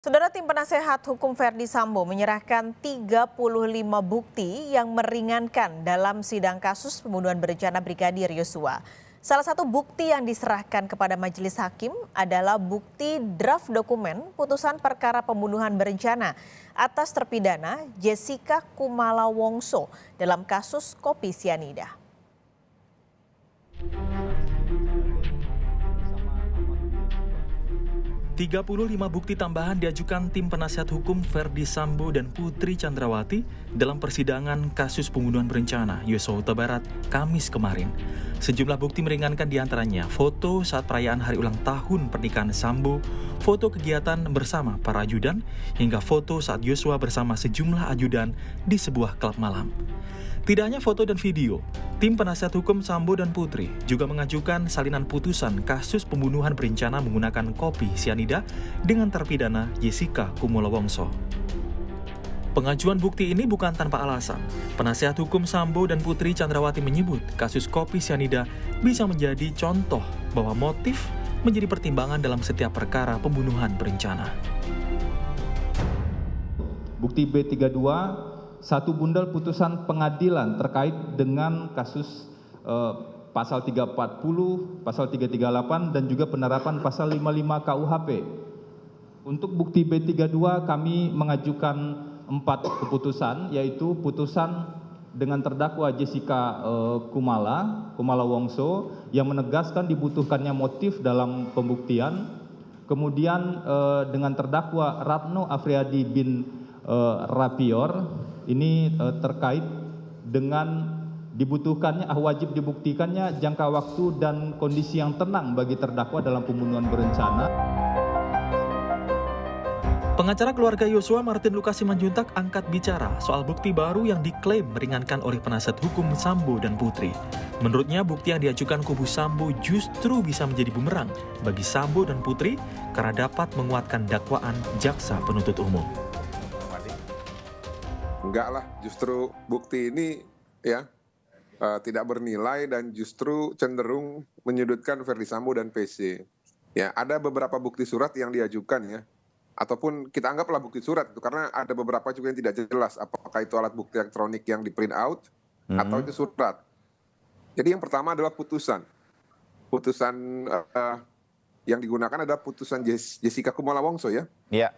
Saudara, tim penasehat hukum Verdi Sambo menyerahkan 35 bukti yang meringankan dalam sidang kasus pembunuhan berencana Brigadir Yosua. Salah satu bukti yang diserahkan kepada majelis hakim adalah bukti draft dokumen putusan perkara pembunuhan berencana atas terpidana Jessica Kumala Wongso dalam kasus kopi sianida. 35 bukti tambahan diajukan tim penasihat hukum Verdi Sambo dan Putri Chandrawati dalam persidangan kasus pembunuhan berencana Yosua Huta Barat Kamis kemarin. Sejumlah bukti meringankan diantaranya foto saat perayaan hari ulang tahun pernikahan Sambo, foto kegiatan bersama para ajudan, hingga foto saat Yosua bersama sejumlah ajudan di sebuah klub malam. Tidak hanya foto dan video, tim penasihat hukum Sambo dan Putri juga mengajukan salinan putusan kasus pembunuhan berencana menggunakan kopi sianida dengan terpidana Jessica Kumala Wongso. Pengajuan bukti ini bukan tanpa alasan. Penasihat hukum Sambo dan Putri Chandrawati menyebut kasus kopi sianida bisa menjadi contoh bahwa motif menjadi pertimbangan dalam setiap perkara pembunuhan berencana. Bukti B32, satu bundel putusan pengadilan terkait dengan kasus pasal 340, pasal 338 dan juga penerapan pasal 55 KUHP. Untuk bukti B32 kami mengajukan 4 keputusan, yaitu putusan dengan terdakwa Jessica Kumala Wongso yang menegaskan dibutuhkannya motif dalam pembuktian. Kemudian dengan terdakwa Ratno Afriyadi bin Rapior, ini terkait dengan dibutuhkannya wajib dibuktikannya jangka waktu dan kondisi yang tenang bagi terdakwa dalam pembunuhan berencana. Pengacara keluarga Yosua Martin Lukasi Manjuntak angkat bicara soal bukti baru yang diklaim meringankan oleh penasihat hukum Sambo dan Putri. Menurutnya bukti yang diajukan kubu Sambo justru bisa menjadi bumerang bagi Sambo dan Putri karena dapat menguatkan dakwaan jaksa penuntut umum. Enggak lah, justru bukti ini tidak bernilai dan justru cenderung menyudutkan Verdi Sambo dan PC. Ya, ada beberapa bukti surat yang diajukan ya, ataupun kita anggaplah bukti surat itu karena ada beberapa juga yang tidak jelas apakah itu alat bukti elektronik yang di print out atau itu surat. Jadi yang pertama adalah putusan yang digunakan adalah putusan Jessica Kumala Wongso ya. Iya.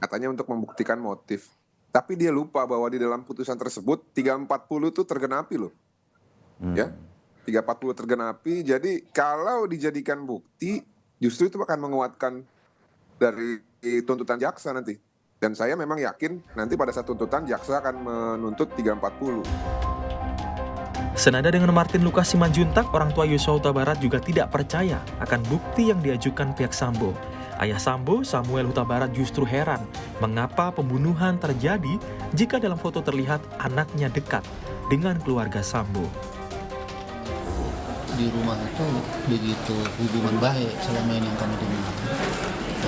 Katanya untuk membuktikan motif. Tapi dia lupa bahwa di dalam putusan tersebut 340 itu tergenapi loh. Ya. 340 tergenapi. Jadi kalau dijadikan bukti justru itu akan menguatkan dari tuntutan jaksa nanti. Dan saya memang yakin nanti pada saat tuntutan jaksa akan menuntut 340. Senada dengan Martin Lukasi Manjuntak, orang tua Yosua Huta Barat juga tidak percaya akan bukti yang diajukan pihak Sambo. Ayah Sambo, Samuel Huta Barat, justru heran mengapa pembunuhan terjadi jika dalam foto terlihat anaknya dekat dengan keluarga Sambo. Di rumah itu begitu hubungan baik selama ini yang kami dengar.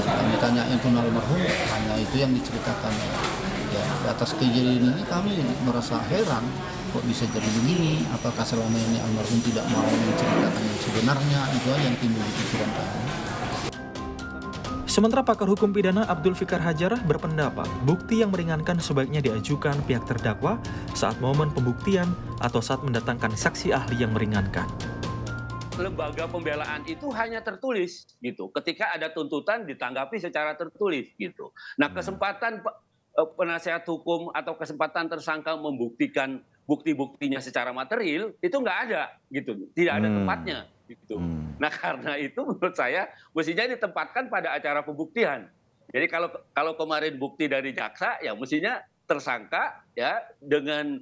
Kami tanya yang pun almarhum, hanya itu yang diceritakan. Ya, atas kejadian ini kami merasa heran, kok bisa jadi begini? Apakah selama ini almarhum tidak mau menceritakan yang sebenarnya? Itu aja yang timbul di pikiran kami. Sementara pakar hukum pidana Abdul Fikar Hajarah berpendapat bukti yang meringankan sebaiknya diajukan pihak terdakwa saat momen pembuktian atau saat mendatangkan saksi ahli yang meringankan. Lembaga pembelaan itu hanya tertulis gitu. Ketika ada tuntutan ditanggapi secara tertulis gitu. Nah, kesempatan penasihat hukum atau kesempatan tersangka membuktikan bukti-buktinya secara material itu nggak ada gitu. Tidak ada tempatnya gitu. Nah, karena itu menurut saya mestinya ditempatkan pada acara pembuktian. Jadi kalau kemarin bukti dari jaksa ya mestinya tersangka ya dengan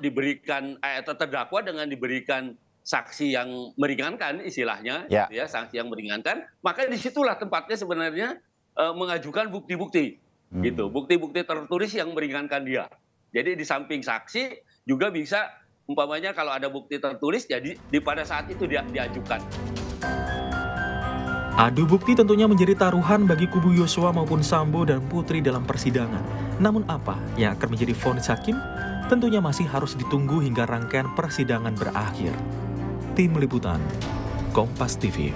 diberikan terdakwa dengan diberikan saksi yang meringankan istilahnya, ya saksi yang meringankan, maka disitulah tempatnya sebenarnya mengajukan bukti-bukti, gitu, bukti-bukti tertulis yang meringankan dia. Jadi di samping saksi juga bisa, umpamanya kalau ada bukti tertulis, jadi pada saat itu dia diajukan. Adu bukti tentunya menjadi taruhan bagi kubu Yosua maupun Sambo dan Putri dalam persidangan. Namun apa yang akan menjadi vonis hakim? Tentunya masih harus ditunggu hingga rangkaian persidangan berakhir. Tim Liputan, Kompas TV.